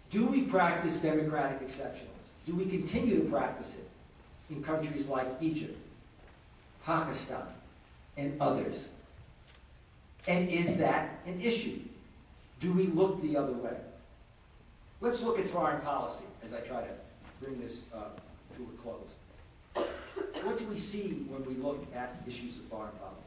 Do we practice democratic exceptionalism? Do we continue to practice it in countries like Egypt, Pakistan, and others? And is that an issue? Do we look the other way? Let's look at foreign policy as I try to bring this to a close. What do we see when we look at issues of foreign policy?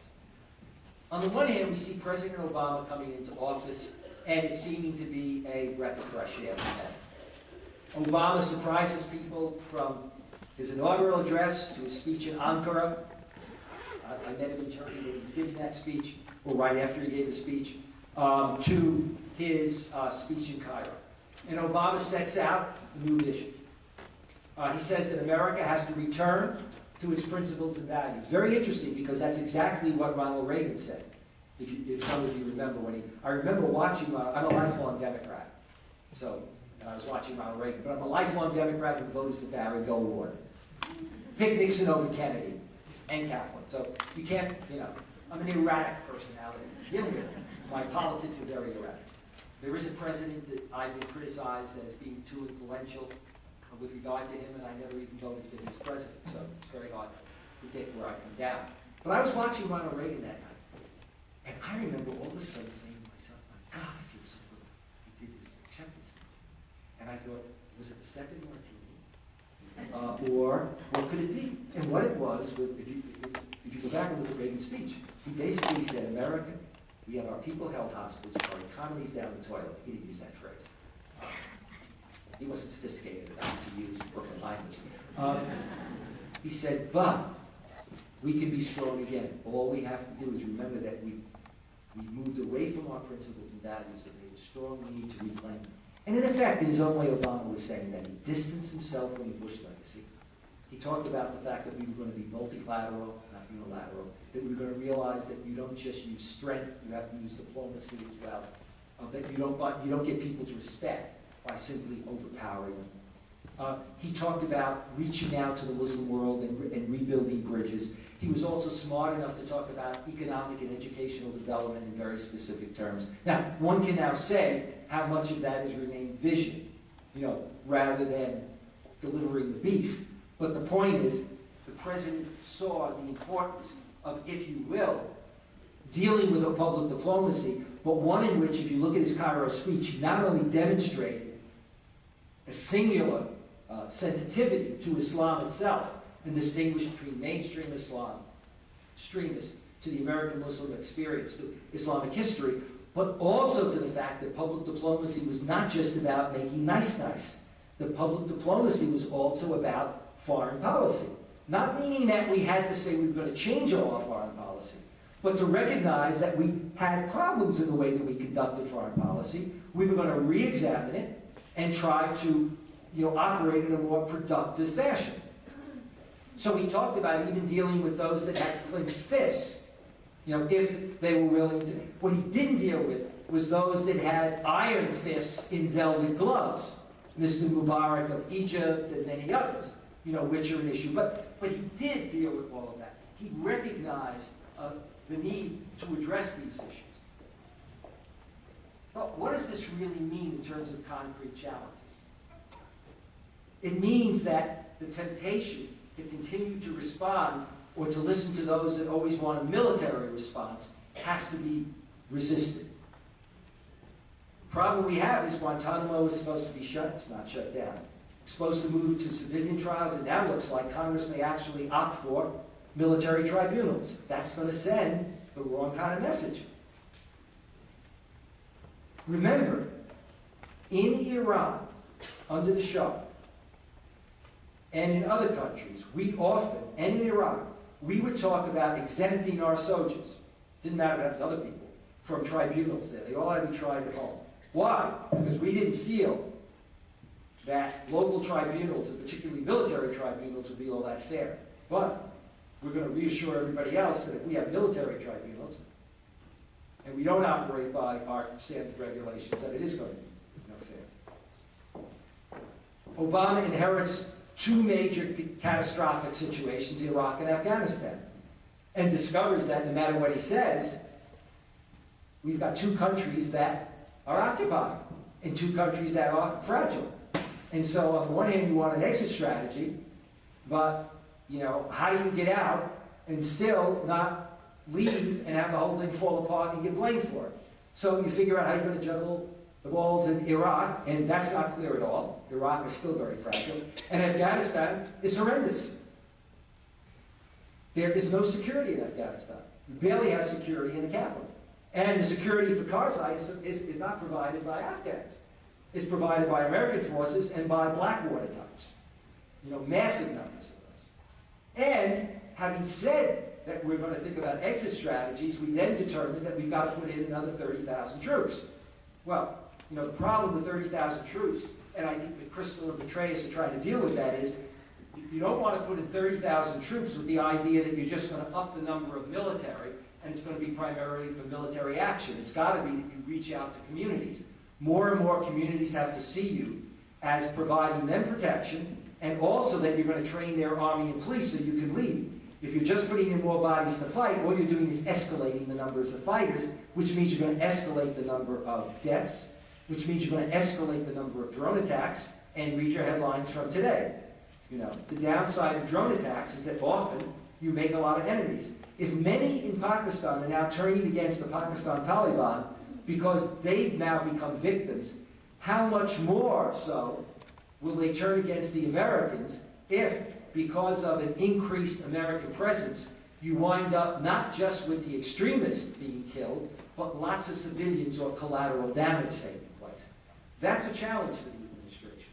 On the one hand, we see President Obama coming into office and it seeming to be a breath of fresh air for him. Obama surprises people from his inaugural address to his speech in Ankara. I met him in Turkey when he was giving that speech, or right after he gave the speech, to his speech in Cairo. And Obama sets out a new vision. He says that America has to return to its principles and values. Very interesting, because that's exactly what Ronald Reagan said. If some of you remember I remember watching, I'm a lifelong Democrat, so I was watching Ronald Reagan, but I'm a lifelong Democrat who voted for Barry Goldwater. Pick Nixon over Kennedy, and Catholic. So you can't, I'm an erratic personality to begin with. My politics are very erratic. There is a president that I've been criticized as being too influential with regard to him, and I never even voted for him as president, so it's very hard to predict where I come down. But I was watching Ronald Reagan that night, and I remember all of a sudden saying to myself, my God, I feel so good. He did this acceptance speech. And I thought, was it the second martini? Or what could it be? And what it was, if you go back and look at Reagan's speech, he basically said, America, we have our people held hostage, our economy's down the toilet. He didn't use that phrase. He wasn't sophisticated enough to use Brooklyn language. He said, but we can be strong again. All we have to do is remember that we've moved away from our principles and values, that we have a strong need to reclaim them. And in effect, in his own way, Obama was saying that he distanced himself from the Bush legacy. He talked about the fact that we were going to be multilateral, not unilateral, that we were going to realize that you don't just use strength, you have to use diplomacy as well, that you don't get people's respect by simply overpowering them. He talked about reaching out to the Muslim world and rebuilding bridges. He was also smart enough to talk about economic and educational development in very specific terms. Now, one can now say how much of that has remained vision, rather than delivering the beef. But the point is, the president saw the importance of, if you will, dealing with a public diplomacy, but one in which, if you look at his Cairo speech, he not only demonstrated a singular sensitivity to Islam itself and distinguished between mainstream Islam, extremists, to the American Muslim experience, to Islamic history, but also to the fact that public diplomacy was not just about making nice. The public diplomacy was also about foreign policy. Not meaning that we had to say we were going to change all our foreign policy, but to recognize that we had problems in the way that we conducted foreign policy. We were going to re-examine it and try to operate in a more productive fashion. So he talked about even dealing with those that had clenched fists, if they were willing to. What he didn't deal with was those that had iron fists in velvet gloves, Mr. Mubarak of Egypt and many others, which are an issue. But he did deal with all of that. He recognized the need to address these issues. But what does this really mean in terms of concrete challenges? It means that the temptation to continue to respond or to listen to those that always want a military response has to be resisted. The problem we have is Guantanamo is supposed to be shut. It's not shut down. It's supposed to move to civilian trials, and now looks like Congress may actually opt for military tribunals. That's going to send the wrong kind of message. Remember, in Iran, under the Shah, and in other countries, we often, and in Iraq, we would talk about exempting our soldiers. Didn't matter about the other people, from tribunals there. They all had to be tried at home. Why? Because we didn't feel that local tribunals, and particularly military tribunals, would be all that fair. But we're going to reassure everybody else that if we have military tribunals, and we don't operate by our standard regulations, that it is going to be fair. Obama inherits two major catastrophic situations, Iraq and Afghanistan, and discovers that no matter what he says, we've got two countries that are occupied. in two countries that are fragile. And so on the one hand, you want an exit strategy, but, you know, how do you get out and still not leave and have the whole thing fall apart and get blamed for it? So you figure out how you're going to juggle the balls in Iraq, and that's not clear at all. Iraq is still very fragile. And Afghanistan is horrendous. There is no security in Afghanistan. You barely have security in the capital. And the security for Karzai is not provided by Afghans. It's provided by American forces and by Blackwater types. You know, massive numbers of those. And having said that we're going to think about exit strategies, we then determined that we've got to put in another 30,000 troops. Well, you know, the problem with 30,000 troops, and I think that Crystal and Petraeus are trying to deal with that, is you don't want to put in 30,000 troops with the idea that you're just going to up the number of military, and it's going to be primarily for military action. It's got to be that you reach out to communities. More and more communities have to see you as providing them protection, and also that you're going to train their army and police so you can lead. If you're just putting in more bodies to fight, all you're doing is escalating the numbers of fighters, which means you're going to escalate the number of deaths, which means you're going to escalate the number of drone attacks, and read your headlines from today. You know, the downside of drone attacks is that often you make a lot of enemies. If many in Pakistan are now turning against the Pakistan Taliban because they've now become victims, how much more so will they turn against the Americans if, because of an increased American presence, you wind up not just with the extremists being killed, but lots of civilians or collateral damage taking place? That's a challenge for the administration.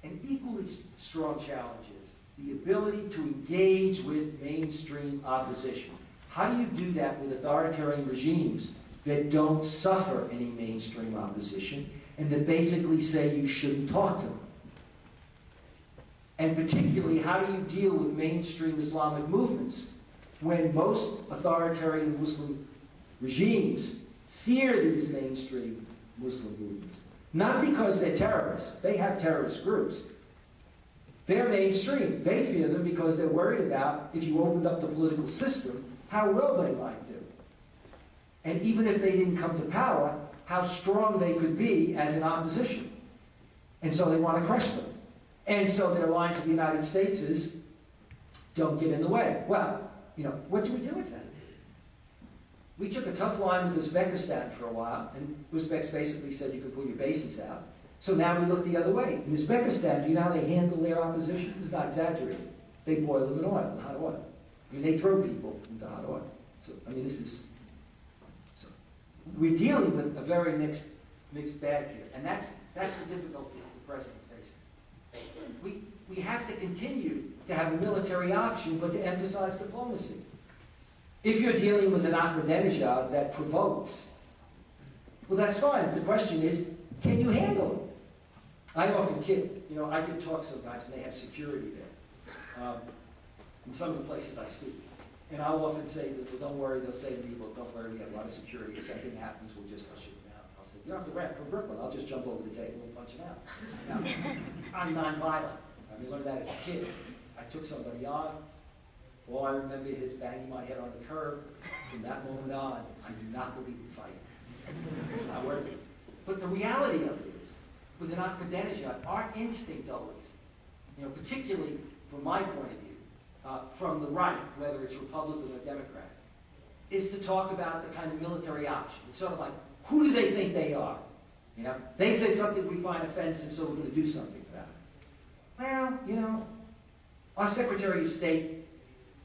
An equally strong challenge is the ability to engage with mainstream opposition. How do you do that with authoritarian regimes that don't suffer any mainstream opposition and that basically say you shouldn't talk to them? And particularly, how do you deal with mainstream Islamic movements when most authoritarian Muslim regimes fear these mainstream Muslim movements? Not because they're terrorists. They have terrorist groups. They're mainstream. They fear them because they're worried about, if you opened up the political system, how well they might do. And even if they didn't come to power, how strong they could be as an opposition. And so they want to crush them. And so their line to the United States is, don't get in the way. Well, you know, what do we do with that? We took a tough line with Uzbekistan for a while, and Uzbeks basically said you could pull your bases out. So now we look the other way. In Uzbekistan, do you know how they handle their opposition? It's not exaggerated. They boil them in oil, in hot oil. I mean, they throw people into hot oil. So, I mean, this is... So, we're dealing with a very mixed bag here, and that's the difficulty the president faces. We have to continue to have a military option, but to emphasize diplomacy. If you're dealing with an Ahmadinejad that provokes, well, that's fine. The question is, can you handle it? I often kid, you know, I give talks sometimes, and they have security there. In some of the places I speak. And I'll often say, well, don't worry, they'll say to people, don't worry, we have a lot of security. If something happens, we'll just usher them out. I'll say, you don't have to run from Brooklyn. I'll just jump over the table and punch them out. Now, I'm nonviolent. I learned that as a kid. I took somebody on. All I remember is banging my head on the curb. From that moment on, I do not believe in fighting. It's not worth it. But the reality of it is, with an Ahmadinejad, our instinct always, you know, particularly from my point of view, from the right, whether it's Republican or Democrat, is to talk about the kind of military option. It's sort of like, who do they think they are? You know, they say something we find offensive, so we're going to do something about it. Well, you know, our Secretary of State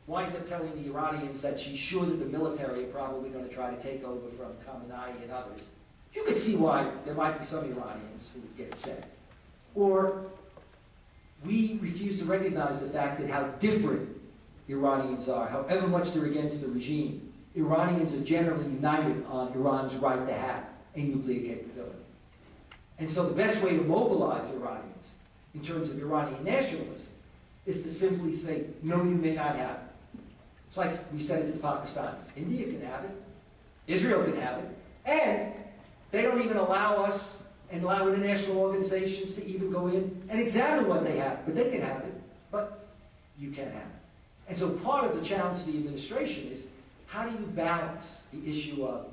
winds up telling the Iranians that she's sure that the military are probably going to try to take over from Khamenei and others. You could see why there might be some Iranians who would get upset. Or we refuse to recognize the fact that how different Iranians are, however much they're against the regime. Iranians are generally united on Iran's right to have a nuclear capability. And so the best way to mobilize Iranians in terms of Iranian nationalism is to simply say, no, you may not have it. It's like we said it to the Pakistanis. India can have it. Israel can have it. And they don't even allow us and allow international organizations to even go in and examine what they have. But they can have it. But you can't have it. And so part of the challenge to the administration is, how do you balance the issue of